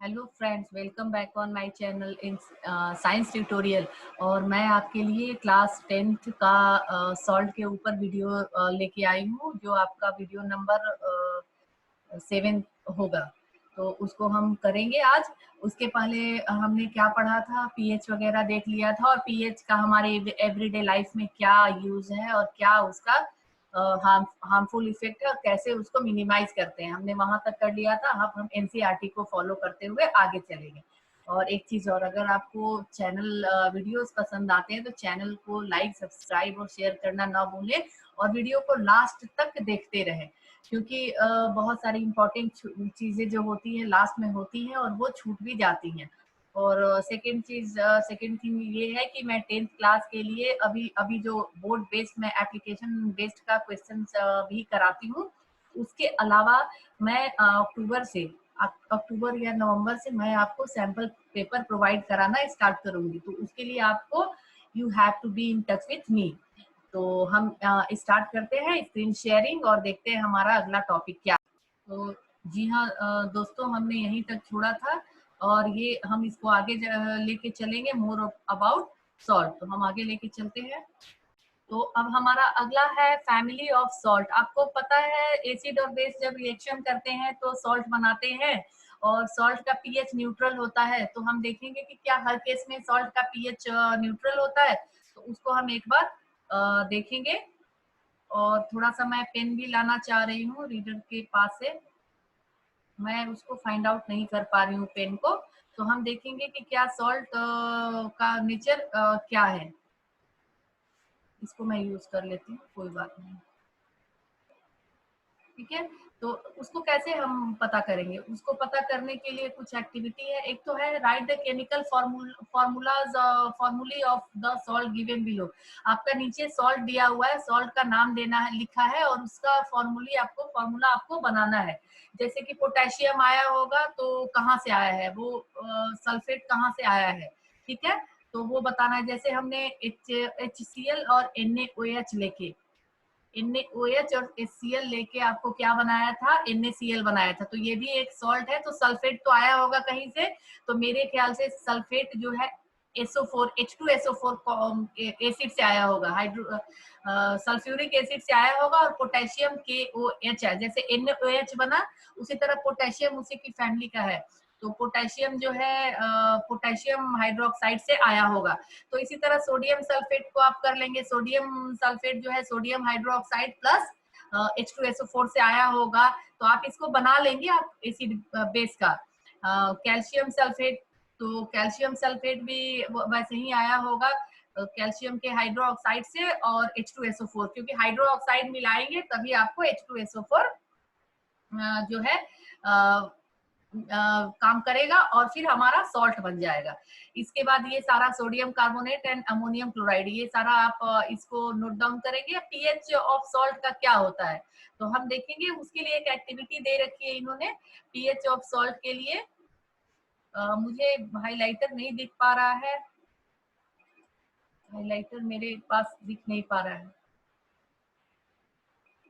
Hello friends, welcome back on my channel in science tutorial. और मैं आपके लिए क्लास 10th का सॉल्ट के ऊपर वीडियो लेके आई हूँ, जो आपका वीडियो नंबर 7 होगा। तो उसको हम करेंगे आज। उसके पहले हमने क्या पढ़ा था, पीएच वगैरह देख लिया था, और पीएच का हमारे एवरीडे लाइफ में क्या यूज है और क्या उसका हार्मफुल इफेक्ट है और कैसे उसको मिनिमाइज करते हैं, हमने वहां तक कर लिया था। अब हम एनसीईआरटी को फॉलो करते हुए आगे चलेंगे। और एक चीज और, अगर आपको चैनल वीडियोस पसंद आते हैं तो चैनल को लाइक, सब्सक्राइब और शेयर करना ना भूलें, और वीडियो को लास्ट तक देखते रहें, क्योंकि बहुत सारी इंपॉर्टेंट चीजें जो होती हैं लास्ट में होती हैं और वो छूट भी जाती हैं। और सेकंड थिंग ये है कि मैं 10th क्लास के लिए अभी अभी जो बोर्ड बेस्ड मैं एप्लीकेशन बेस्ड का क्वेश्चन भी कराती हूँ। उसके अलावा मैं अक्टूबर या नवंबर से मैं आपको सैंपल पेपर प्रोवाइड कराना स्टार्ट करूंगी। तो उसके लिए आपको you have to be in touch with me. तो हम स्टार्ट करते हैं स्क्रीन शेयरिंग और देखते हैं हमारा अगला टॉपिक क्या है। तो जी हाँ दोस्तों, हमने यहीं तक छोड़ा था और ये हम इसको आगे लेके चलेंगे, मोर अबाउट सॉल्ट। तो हम आगे लेके चलते हैं। तो अब हमारा अगला है फैमिली ऑफ सॉल्ट। आपको पता है एसिड और बेस जब रिएक्शन करते हैं तो सॉल्ट बनाते हैं, और सॉल्ट का पीएच न्यूट्रल होता है। तो हम देखेंगे कि क्या हर केस में सॉल्ट का पीएच न्यूट्रल होता है। तो उसको हम एक बार देखेंगे। और थोड़ा सा मैं पेन भी लाना चाह रही हूँ रीडर के पास से, मैं उसको फाइंड आउट नहीं कर पा रही हूँ पेन को। तो हम देखेंगे कि क्या सॉल्ट का नेचर क्या है। इसको मैं यूज कर लेती हूँ, कोई बात नहीं। ठीक है, तो उसको कैसे हम पता करेंगे? उसको पता करने के लिए कुछ एक्टिविटी है। एक तो है राइट द केमिकल फॉर्मूले of the salt given below. आपका नीचे सॉल्ट दिया हुआ है, सॉल्ट का नाम देना है, लिखा है, और उसका फॉर्मूला आपको बनाना है। जैसे कि पोटेशियम आया होगा तो कहाँ से आया है वो, सल्फेट कहाँ से आया है। ठीक है, तो वो बताना है। जैसे हमने HCl और NaOH लेके, NaOH और HCl लेके आपको क्या बनाया था, NaCl बनाया था। तो ये भी एक सॉल्ट है। तो सल्फेट तो आया होगा कहीं से। तो मेरे ख्याल से सल्फेट जो है SO4 H2SO4 एसिड से आया होगा, हाइड्रो सल्फ्यूरिक एसिड से आया होगा। और पोटेशियम KOH है, जैसे NaOH बना उसी तरह पोटेशियम उसी की फैमिली का है। तो पोटेशियम जो है पोटेशियम हाइड्रोक्साइड से आया होगा। तो इसी तरह सोडियम सल्फेट को आप कर लेंगे। सोडियम सल्फेट जो है सोडियम हाइड्रोक्साइड प्लस H2SO4 से आया होगा। तो आप इसको बना लेंगे आप एसिड बेस का। कैल्शियम सल्फेट, तो कैल्शियम सल्फेट भी वैसे ही आया होगा कैल्शियम के हाइड्रोक्साइड से और H2SO4, क्योंकि हाइड्रोक्साइड मिलाएंगे तभी आपको H2SO4 जो है काम करेगा और फिर हमारा सॉल्ट बन जाएगा। इसके बाद ये सारा sodium carbonate and ammonium chloride, ये सारा आप इसको नोट डाउन करेंगे। पीएच ऑफ सॉल्ट का क्या होता है तो हम देखेंगे। उसके लिए एक एक्टिविटी दे रखी है इन्होंने पीएच ऑफ सॉल्ट के लिए। मुझे हाइलाइटर नहीं दिख पा रहा है, हाइलाइटर मेरे पास दिख नहीं पा रहा है।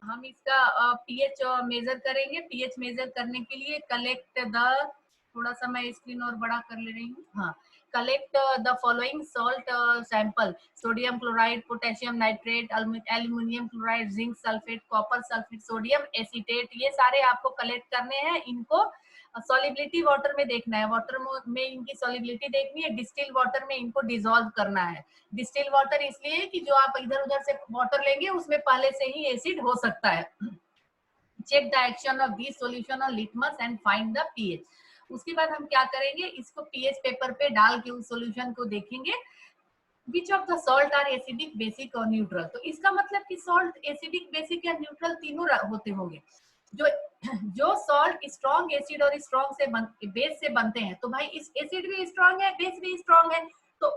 हम इसका पीएच मेजर करेंगे। पीएच मेजर करने के लिए कलेक्ट द, थोड़ा सा मैं स्क्रीन और बड़ा कर ले रही हूँ। हाँ, collect the following salt sample: sodium chloride, potassium nitrate, aluminium chloride, zinc sulphate, copper sulphate, sodium acetate. ये सारे आपको कलेक्ट करने हैं। इनको सॉलिबिलिटी वाटर में देखना है, वाटर में इनकी सॉलिबिलिटी देखनी है। डिस्टिल वाटर में इनको डिसॉल्व करना है। डिस्टिल वाटर इसलिए कि जो आप इधर उधर से वाटर लेंगे उसमें पहले से ही एसिड हो सकता है। Check the action of this solution on litmus and find the pH. उसके बाद हम क्या करेंगे, इसको पीएच पेपर पे डाल के उस सॉल्यूशन को देखेंगे। Which of the salt are acidic, basic और न्यूट्रल। तो इसका मतलब कि सॉल्ट एसिडिक, बेसिक या न्यूट्रल तीनों होते होंगे। जो जो सॉल्ट स्ट्रॉन्ग एसिड और स्ट्रॉन्ग बेस से बनते हैं, तो भाई इस एसिड भी स्ट्रॉन्ग है, बेस भी स्ट्रॉन्ग है। तो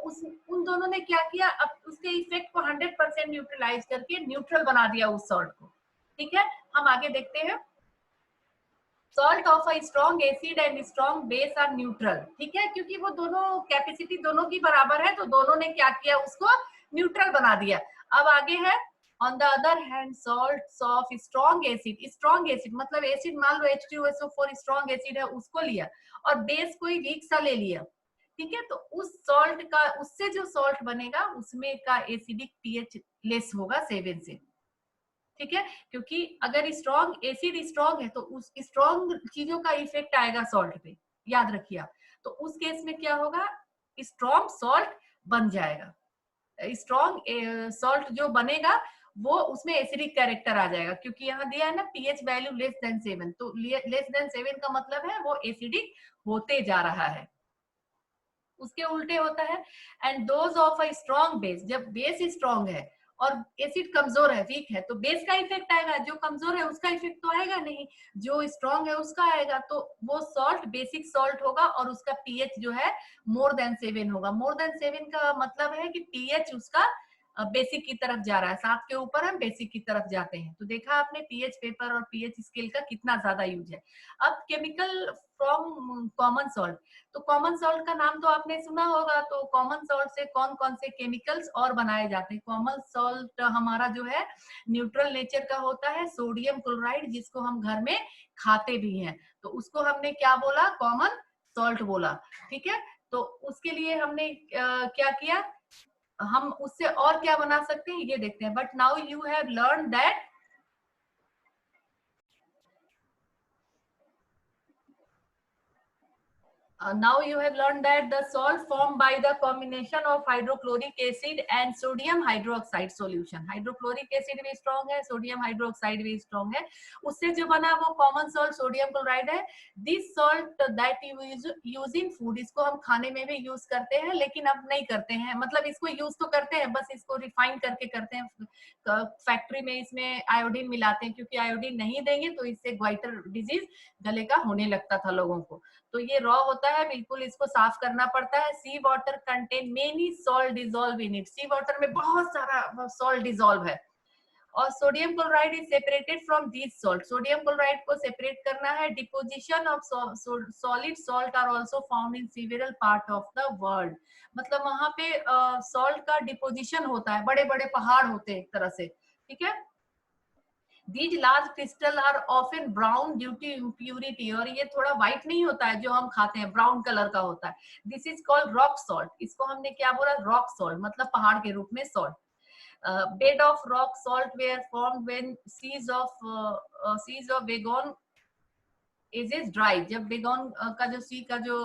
उन दोनों ने क्या किया, अब उसके इफेक्ट को 100% न्यूट्रलाइज करके न्यूट्रल बना दिया उस सॉल्ट को। ठीक है, हम आगे देखते हैं। Salt of a strong acid and strong base are neutral. ठीक है, क्योंकि वो दोनों कैपेसिटी दोनों की बराबर है, तो दोनों ने क्या किया, उसको न्यूट्रल बना दिया। अब आगे है on the other hand salts of strong acid मतलब एसिड मान लो H2SO4 स्ट्रॉन्ग एसिड है उसको लिया और बेस कोई वीक सा ले लिया, ठीक है, तो उस सॉल्ट का उससे जो सॉल्ट बनेगा उसमें का एसिडिक पीएच लेस होगा 7 से, ठीक है, क्योंकि अगर स्ट्रॉन्ग एसिड स्ट्रॉन्ग है तो उस स्ट्रॉन्ग चीजों का इफेक्ट आएगा सॉल्ट पे, याद रखिए आप। तो उस केस में क्या होगा, स्ट्रॉन्ग सॉल्ट बन जाएगा, स्ट्रॉन्ग सॉल्ट जो बनेगा वो उसमें एसिडिक कैरेक्टर आ जाएगा, क्योंकि यहाँ दिया है ना पीएच वैल्यू लेस देन 7, तो लेस देन 7 का मतलब है वो एसिडिक होते जा रहा है, उसके उल्टे होता है। And dose of a strong base, जब बेस स्ट्रॉन्ग है और एसिड कमजोर है वीक है तो बेस का इफेक्ट आएगा, जो कमजोर है उसका इफेक्ट तो आएगा नहीं, जो स्ट्रॉन्ग है उसका आएगा, तो वो सॉल्ट बेसिक सॉल्ट होगा और उसका पीएच जो है मोर देन 7 होगा। मोर देन 7 का मतलब है कि पीएच उसका बेसिक की तरफ जा रहा है, 7 के ऊपर हम बेसिक की तरफ जाते हैं। तो देखा आपने पीएच पेपर और पीएच स्केल का कितना ज्यादा यूज है। अब केमिकल फ्रॉम कॉमन सॉल्ट, तो कॉमन सॉल्ट का नाम तो आपने सुना होगा, तो कॉमन सॉल्ट से कौन कौन से केमिकल्स और बनाए जाते हैं। कॉमन सॉल्ट हमारा जो है न्यूट्रल नेचर का होता है, सोडियम क्लोराइड जिसको हम घर में खाते भी हैं, तो उसको हमने क्या बोला, कॉमन सॉल्ट बोला, ठीक है। तो उसके लिए हमने क्या किया, हम उससे और क्या बना सकते हैं ये देखते हैं। But now you have learn that now you have learned that the salt formed by the combination of hydrochloric acid and sodium hydroxide solution, hydrochloric acid भी स्ट्रॉन्ग है, सोडियम हाइड्रोक्साइड भी स्ट्रॉन्ग है, उससे जो बना वो कॉमन सॉल्ट सोडियम क्लोराइड है। This salt that use in food, इसको हम खाने में भी यूज करते हैं लेकिन अब नहीं करते हैं, मतलब इसको यूज तो करते हैं बस इसको रिफाइन करके करते हैं, फैक्ट्री में इसमें आयोडीन मिलाते हैं, क्योंकि आयोडीन नहीं देंगे तो इससे ग्वाइटर डिजीज गले का होने लगता था लोगों को। तो ये रॉ होता है, बिल्कुल इसको साफ करना पड़ता है। Sea water contain many salt dissolve in it, sea water में बहुत सारा सॉल्ट डिजोल्व है। और sodium chloride is separated from this salt, sodium chloride को सेपरेट करना है। Deposition of solid salt are also found in several part of the world, मतलब वहां पे सॉल्ट का डिपोजिशन होता है, बड़े बड़े पहाड़ होते हैं एक तरह से, ठीक है। These large crystals are often brown due to impurity, और ये थोड़ा व्हाइट नहीं होता है जो हम खाते हैं, ब्राउन कलर का होता है। This is called rock salt, इसको हमने क्या बोला, रॉक सॉल्ट, मतलब पहाड़ के रूप में salt. Bed of rock salt were formed when seas of bygone is is dry, जब बेगोन का जो सी का जो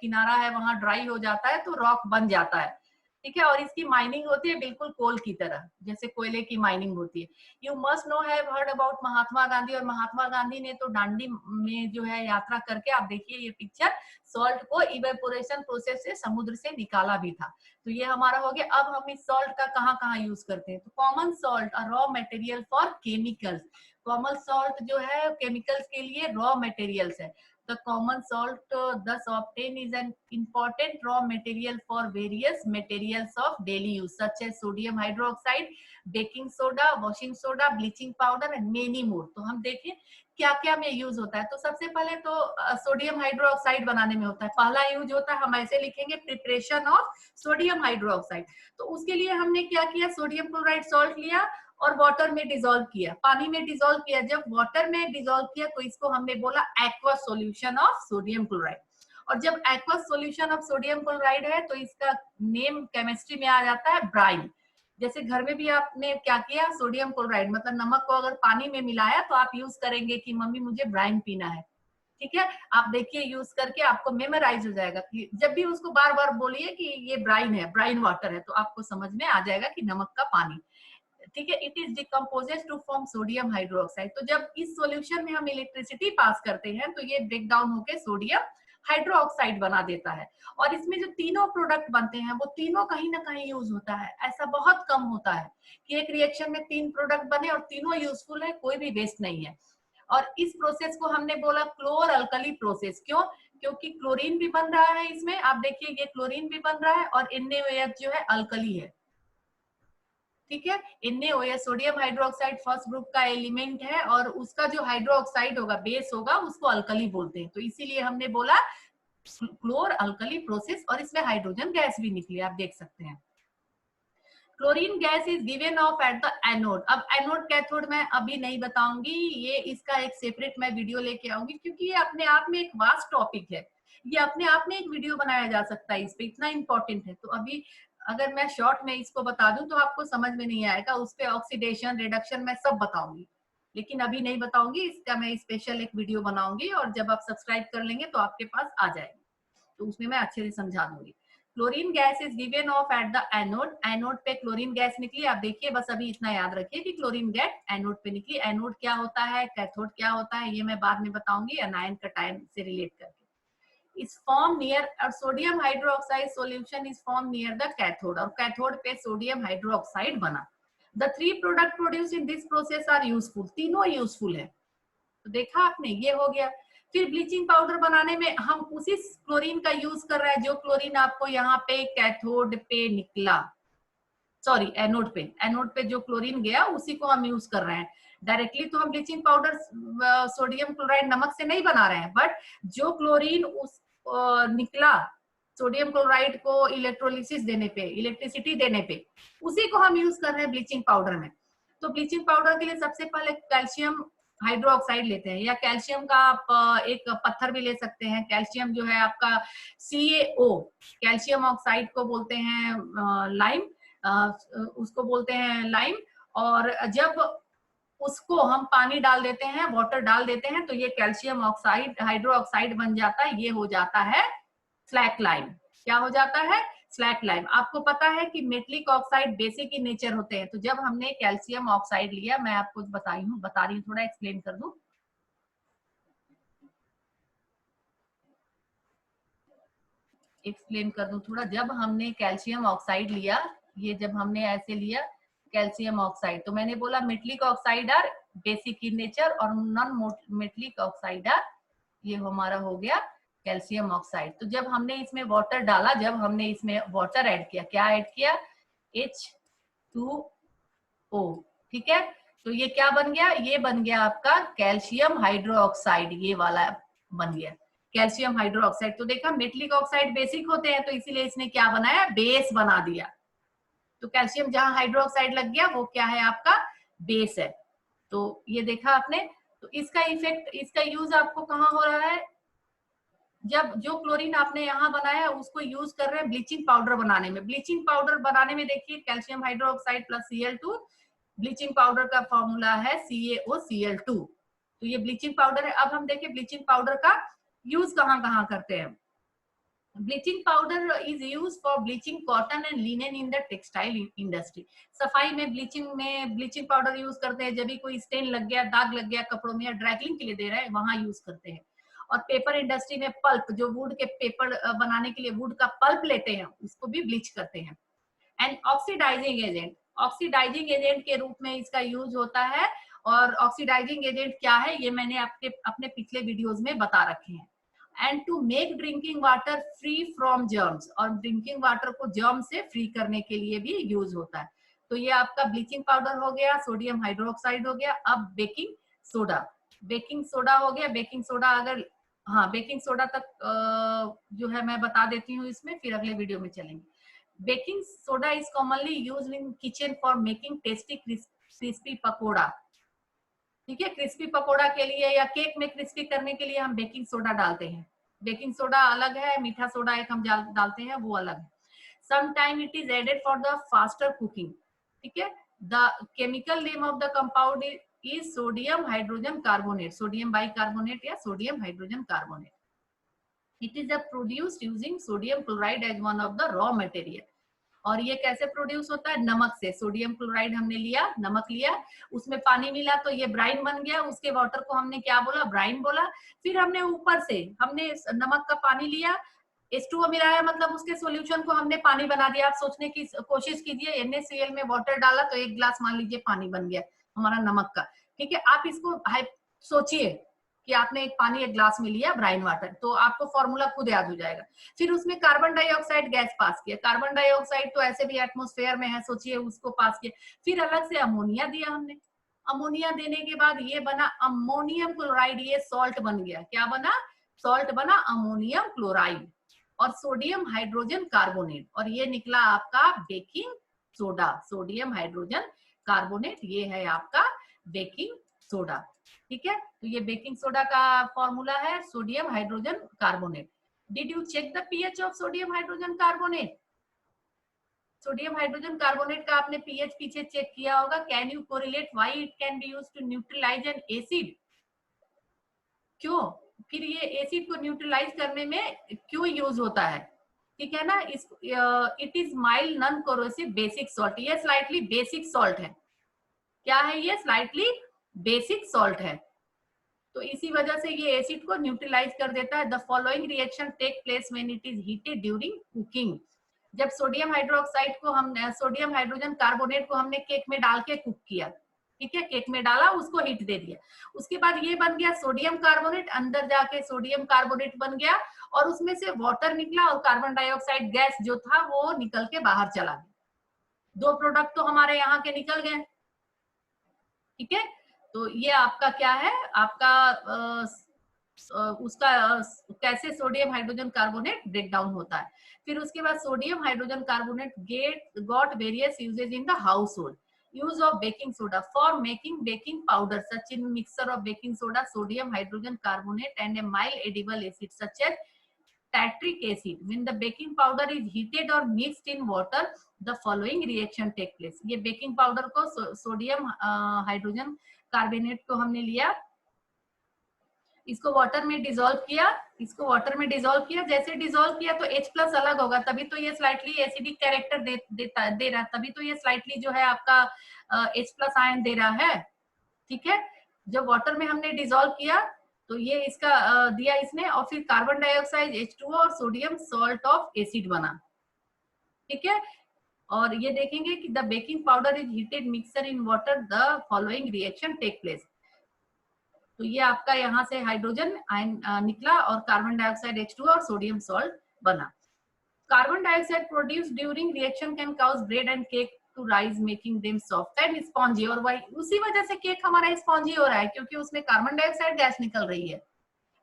किनारा है वहां ड्राई हो जाता है तो रॉक बन जाता है, ठीक है। और इसकी माइनिंग होती है बिल्कुल कोल की तरह, जैसे कोयले की माइनिंग होती है। You must know have heard about Mahatma Gandhi, और महात्मा गांधी ने तो दांडी में जो है यात्रा करके, आप देखिए ये पिक्चर, सॉल्ट को इवेपोरेशन प्रोसेस से समुद्र से निकाला भी था। तो ये हमारा हो गया। अब हम इस सॉल्ट का कहाँ कहाँ यूज करते हैं, तो common salt a raw material for chemicals, common salt जो है केमिकल्स के लिए रॉ मटेरियल्स है। The common salt thus obtained is an important raw material for various materials of daily use such as sodium hydroxide, baking soda, washing soda, bleaching powder and many more। तो हम देखें क्या क्या में use होता है। तो सबसे पहले तो सोडियम हाइड्रोक्साइड बनाने में होता है, पहला यूज होता है, हम ऐसे लिखेंगे प्रिपरेशन ऑफ सोडियम हाइड्रोक्साइड। तो उसके लिए हमने क्या किया, सोडियम क्लोराइड सॉल्ट लिया और वाटर में डिसॉल्व किया, पानी में डिसॉल्व किया। जब वाटर में डिसॉल्व किया तो इसको हमने बोला aqua solution of sodium chloride. और जब aqua solution of sodium chloride है तो इसका नेम केमिस्ट्री में आ जाता है ब्राइन। जैसे घर में भी आपने क्या किया, सोडियम क्लोराइड मतलब नमक को अगर पानी में मिलाया तो आप यूज करेंगे कि मम्मी मुझे ब्राइन पीना है, ठीक है। आप देखिए यूज करके आपको मेमोराइज हो जाएगा कि जब भी उसको बार बार बोलिए कि ये ब्राइन है, ब्राइन वाटर है, तो आपको समझ में आ जाएगा कि नमक का पानी, ठीक है। It is decomposes to form sodium hydroxide. तो जब इस सॉल्यूशन में हम इलेक्ट्रिसिटी पास करते हैं तो ये ब्रेक डाउन होकर सोडियम हाइड्रोक्साइड बना देता है। और इसमें जो तीनों प्रोडक्ट बनते हैं वो तीनों कहीं ना कहीं यूज होता है, ऐसा बहुत कम होता है कि एक रिएक्शन में 3 प्रोडक्ट बने और तीनों यूजफुल है, कोई भी वेस्ट नहीं है। और इस प्रोसेस को हमने बोला क्लोर अल्कली प्रोसेस। क्यों, क्योंकि क्लोरीन भी बन रहा है इसमें, आप देखिए ये क्लोरीन भी बन रहा है और NaOH जो है अल्कली है, ठीक है। NaOH sodium hydroxide first group का एलिमेंट है और उसका जो हाइड्रोक्साइड होगा, बेस होगा, उसको अल्कली बोलते हैं। तो इसीलिए हमने बोला क्लोर अल्कली प्रोसेस, और इसमें हाइड्रोजन गैस भी निकली, आप देख सकते हैं। Chlorine gas is given of at the anode. अब एनोड कैथोड मैं अभी नहीं बताऊंगी, ये इसका एक सेपरेट मैं वीडियो लेके आऊंगी, क्योंकि ये अपने आप में एक वास्ट टॉपिक है, ये अपने आप में एक वीडियो बनाया जा सकता है, इस पे इतना इंपॉर्टेंट है। तो अभी अगर मैं शॉर्ट में इसको बता दूं तो आपको समझ में नहीं आएगा, उस पे ऑक्सीडेशन रिडक्शन मैं सब बताऊंगी, लेकिन अभी नहीं बताऊंगी, इसका मैं स्पेशल एक वीडियो बनाऊंगी, और जब आप सब्सक्राइब कर लेंगे तो आपके पास आ जाएगी, तो उसमें मैं अच्छे से समझा दूंगी। Chlorine gas is given of at the anode. Anode पे क्लोरीन गैस निकली, आप देखिए, बस अभी इतना याद रखिए कि क्लोरीन गैस एनोड पे निकली। एनोड क्या होता है, कैथोड क्या होता है, ये मैं बाद में बताऊंगी एनायन कटायन से रिलेट करके। इस फॉर्म नियर और sodium hydroxide solution is form near the cathode, और कैथोड पे सोडियम हाइड्रोक्साइड बना। The 3 product produce in this process are useful, तीनों यूजफुल है। तो देखा आपने, ये हो गया। फिर ब्लीचिंग पाउडर बनाने में हम उसी क्लोरीन का यूज कर रहे हैं जो क्लोरीन आपको यहाँ पे कैथोड पे निकला, सॉरी एनोड पे जो क्लोरीन गया उसी को हम यूज कर रहे हैं। डायरेक्टली तो हम ब्लीचिंग पाउडर सोडियम क्लोराइड नमक से नहीं बना रहे हैं, बट जो क्लोरीन उस निकला सोडियम क्लोराइड को इलेक्ट्रोलिसिस देने पे, इलेक्ट्रिसिटी देने पे, उसी को हम यूज कर रहे हैं ब्लीचिंग पाउडर में। तो ब्लीचिंग पाउडर के लिए सबसे पहले कैल्शियम हाइड्रोक्साइड लेते हैं, या कैल्शियम का आप एक पत्थर भी ले सकते हैं। कैल्शियम जो है आपका CaO, कैल्शियम ऑक्साइड को बोलते हैं लाइम, उसको बोलते हैं लाइम। और जब उसको हम पानी डाल देते हैं, वाटर डाल देते हैं, तो ये कैल्शियम ऑक्साइड हाइड्रोक्साइड बन जाता है, ये हो जाता है स्लैक लाइम। क्या हो जाता है, स्लैक लाइम। आपको पता है कि metallic oxide basic in nature होते हैं, तो जब हमने कैल्शियम ऑक्साइड लिया, मैं आपको बता रही हूँ, थोड़ा एक्सप्लेन कर दूं। थोड़ा, जब हमने कैल्शियम ऑक्साइड लिया, ये जब हमने ऐसे लिया कैल्शियम ऑक्साइड, तो मैंने बोला metallic oxide are basic in nature और नॉन मेटलिक ऑक्साइड आर, ये हमारा हो गया कैल्शियम ऑक्साइड। तो जब हमने इसमें वाटर डाला, जब हमने इसमें वाटर ऐड किया, क्या ऐड किया, H2O, ठीक है। तो ये क्या बन गया, ये बन गया आपका कैल्शियम हाइड्रोक्साइड, ये वाला बन गया कैल्शियम हाइड्रोक्साइड। तो देखा, मेटलिक ऑक्साइड बेसिक होते हैं, तो इसीलिए इसने क्या बनाया, बेस बना दिया। तो कैल्शियम जहां हाइड्रोक्साइड लग गया वो क्या है, आपका बेस है। तो ये देखा आपने। तो इसका इफेक्ट, इसका यूज आपको कहाँ हो रहा है, जब जो क्लोरीन आपने यहाँ बनाया उसको यूज कर रहे हैं ब्लीचिंग पाउडर बनाने में। ब्लीचिंग पाउडर बनाने में देखिए, calcium hydroxide plus Cl2, bleaching powder का फॉर्मूला है CaOCl2। तो ये ब्लीचिंग पाउडर है। अब हम देखिए ब्लीचिंग पाउडर का यूज कहाँ कहाँ करते हैं। Bleaching powder is use for bleaching cotton and linen in the textile industry. सफाई में ब्लीचिंग पाउडर यूज करते हैं, जब भी कोई स्टेन लग गया, दाग लग गया कपड़ों में, या ड्राइक्लिंग के लिए दे रहे हैं, वहां यूज करते हैं। और पेपर इंडस्ट्री में पल्प, जो वुड के पेपर बनाने के लिए वुड का पल्प लेते हैं, उसको भी ब्लीच करते हैं। एंड ऑक्सीडाइजिंग एजेंट के रूप में इसका यूज होता है। और ऑक्सीडाइजिंग एजेंट क्या है, ये मैंने आपके अपने पिछले वीडियोस में बता रखे हैं। And to make drinking water free from germs, और ड्रिंकिंग वाटर को जर्म से फ्री करने के लिए भी यूज होता है। तो ये आपका ब्लीचिंग पाउडर हो गया, सोडियम हाइड्रोक्साइड हो गया। अब बेकिंग सोडा हो गया। बेकिंग सोडा, अगर हाँ, बेकिंग सोडा तक जो है मैं बता देती हूँ इसमें, फिर अगले वीडियो में चलेंगे। Baking soda is commonly used in kitchen for making tasty crispy pakora. ठीक है, क्रिस्पी पकोड़ा के लिए या केक में क्रिस्पी करने के लिए हम बेकिंग सोडा डालते हैं। बेकिंग सोडा अलग है, मीठा सोडा एक हम डालते हैं, वो अलग है। Sometime it is added for the faster cooking. ठीक है, the chemical name of the compound is sodium hydrogen carbonate, sodium bicarbonate या sodium hydrogen carbonate. It is produced using sodium chloride as one of the raw material. और ये कैसे produce होता है, नमक से। सोडियम क्लोराइड हमने लिया, नमक लिया, उसमें पानी मिला तो ये ब्राइन बन गया, उसके वाटर को हमने क्या बोला, ब्राइन बोला। फिर हमने ऊपर से हमने नमक का पानी लिया, H2O मिलाया, मतलब उसके सॉल्यूशन को हमने पानी बना दिया। आप सोचने की कोशिश कीजिए, NaCl में वाटर डाला तो एक गिलास मान लीजिए पानी बन गया हमारा नमक का। ठीक है, आप इसको सोचिए कि आपने एक पानी एक ग्लास में लिया ब्राइन वाटर, तो आपको फॉर्मूला खुद याद हो जाएगा। फिर उसमें कार्बन डाइऑक्साइड गैस पास किया, कार्बन डाइऑक्साइड तो ऐसे भी एटमॉस्फेयर में है, सोचिए उसको पास किया। फिर अलग से अमोनिया दिया हमने, अमोनिया देने के बाद ये बना अमोनियम क्लोराइड, ये सॉल्ट बन गया। क्या बना, सॉल्ट बना अमोनियम क्लोराइड। और सोडियम हाइड्रोजन कार्बोनेट, और ये निकला आपका baking soda, sodium hydrogen carbonate, ये है आपका बेकिंग सोडा। ठीक है, तो ये बेकिंग सोडा का फॉर्मूला है sodium hydrogen carbonate. Did you check the pH of sodium hydrogen carbonate? Sodium hydrogen carbonate का आपने पीएच पीछे चेक किया होगा। Can you correlate why it can be used to neutralize an acid? क्यों? फिर ये एसिड को न्यूट्रलाइज करने में क्यों यूज होता है? ठीक है ना, इस it is mild non corrosive basic salt. ये स्लाइटली बेसिक सॉल्ट है। क्या है ये? स्लाइटली बेसिक सॉल्ट है। तो इसी वजह से ये एसिड को न्यूट्रलाइज कर देता है। The following reaction take place when it is heated during cooking. जब सोडियम हाइड्रोक्साइड को हमने, सोडियम हाइड्रोजन कार्बोनेट को हमने केक में डाल के कुक किया, ठीक है, केक में डाला, उसको हीट दे दिया, उसके बाद ये बन गया सोडियम कार्बोनेट, अंदर जाके सोडियम कार्बोनेट बन गया और उसमें से वाटर निकला और कार्बन डाइऑक्साइड गैस जो था वो निकल के बाहर चला गया। दो प्रोडक्ट तो हमारे यहाँ के निकल गए। ठीक है, तो ये आपका क्या है, आपका उसका कैसे sodium hydrogen carbonate break down होता है। फिर उसके बाद sodium hydrogen carbonate got various uses in the household. use of baking soda for making baking powder such in mixture of baking soda, sodium hydrogen carbonate and a mild edible acid such as tartric acid. When the baking powder is heated or mixed in water, the following reaction take place. ये baking powder को sodium hydrogen carbonate को हमने लिया, इसको water में dissolve किया, इसको water में डिसॉल्व किया, जैसे डिसॉल्व किया तो H प्लस अलग होगा, तभी तो ये स्लाइटली एसिडिक कैरेक्टर दे रहा है, तभी तो ये स्लाइटली जो है आपका H प्लस आयन दे रहा है। ठीक है, जब वाटर में हमने डिसॉल्व किया तो ये इसका दिया इसने, और फिर कार्बन डाइऑक्साइड H2O और सोडियम सॉल्ट ऑफ एसिड बना। ठीक है, और ये देखेंगे कि the baking powder is heated mixer in water, the following reaction take place. तो ये आपका यहाँ से हाइड्रोजन आयन निकला और कार्बन डाइऑक्साइड H2 और सोडियम सॉल्ट बना। Carbon dioxide produce during reaction can cause bread and cake to rise making them soft and spongy. और वही उसी वजह से केक हमारा स्पॉन्जी हो रहा है, क्योंकि उसमें कार्बन डाइऑक्साइड गैस निकल रही है।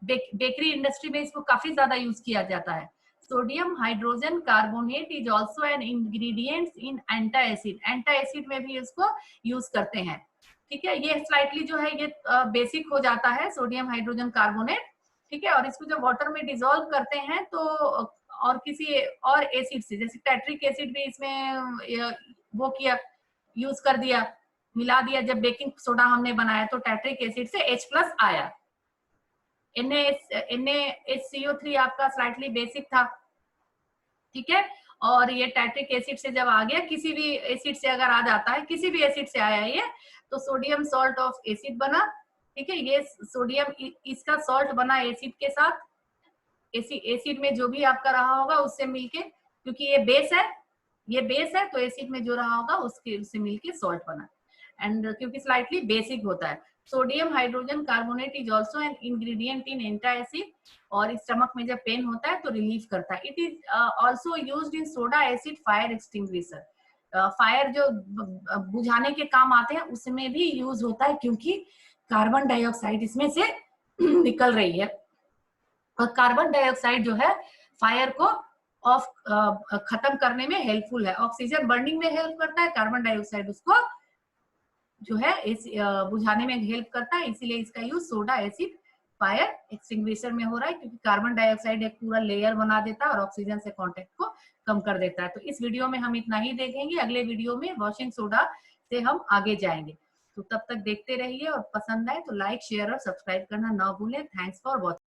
बेकरी इंडस्ट्री में इसको काफी ज्यादा यूज किया जाता है। Sodium hydrogen carbonate is also an ingredient in antacid. Antacid में भी इसको यूज करते हैं। ठीक है, ये स्लाइटली जो है ये बेसिक हो जाता है सोडियम हाइड्रोजन कार्बोनेट। ठीक है, और इसको जब वाटर में डिसॉल्व करते हैं तो और किसी और एसिड से, जैसे टैट्रिक एसिड भी इसमें वो किया, यूज कर दिया, मिला दिया। जब बेकिंग सोडा हमने बनाया तो टैट्रिक एसिड से H प्लस आया। NaHCO3 आपका स्लाइटली बेसिक था। ठीक है, और ये टैट्रिक एसिड से जब आ गया, किसी भी एसिड से अगर आ जाता है, किसी भी एसिड से आया ये, तो सोडियम सॉल्ट ऑफ एसिड बना। ठीक है, ये सोडियम इसका सॉल्ट बना एसिड के साथ, एसिड में जो भी आपका रहा होगा उससे मिलके, क्योंकि ये बेस है, ये बेस है, तो एसिड में जो रहा होगा उससे मिलके सॉल्ट बना। एंड क्योंकि स्लाइटली बेसिक होता है। Sodium hydrogen carbonate is also an ingredient in antacid, और स्टमक में जब पेन होता है तो रिलीफ करता है। It is also used in soda acid fire extinguisher. Fire जो बुझाने के काम आते हैं उसमें भी यूज होता है, क्योंकि कार्बन डाइऑक्साइड इसमें से निकल रही है, और कार्बन डाइऑक्साइड जो है फायर को ऑफ खत्म करने में हेल्पफुल है। ऑक्सीजन बर्निंग में हेल्प करता है, कार्बन डाइऑक्साइड उसको जो है इस बुझाने में हेल्प करता है। इसीलिए इसका use soda acid fire extinguisher में हो रहा है, क्योंकि कार्बन डाइऑक्साइड एक पूरा लेयर बना देता है और ऑक्सीजन से कांटेक्ट को कम कर देता है। तो इस वीडियो में हम इतना ही देखेंगे, अगले वीडियो में वॉशिंग सोडा से हम आगे जाएंगे। तो तब तक देखते रहिए, और पसंद आए तो लाइक शेयर और सब्सक्राइब करना ना भूलें। Thanks for watching.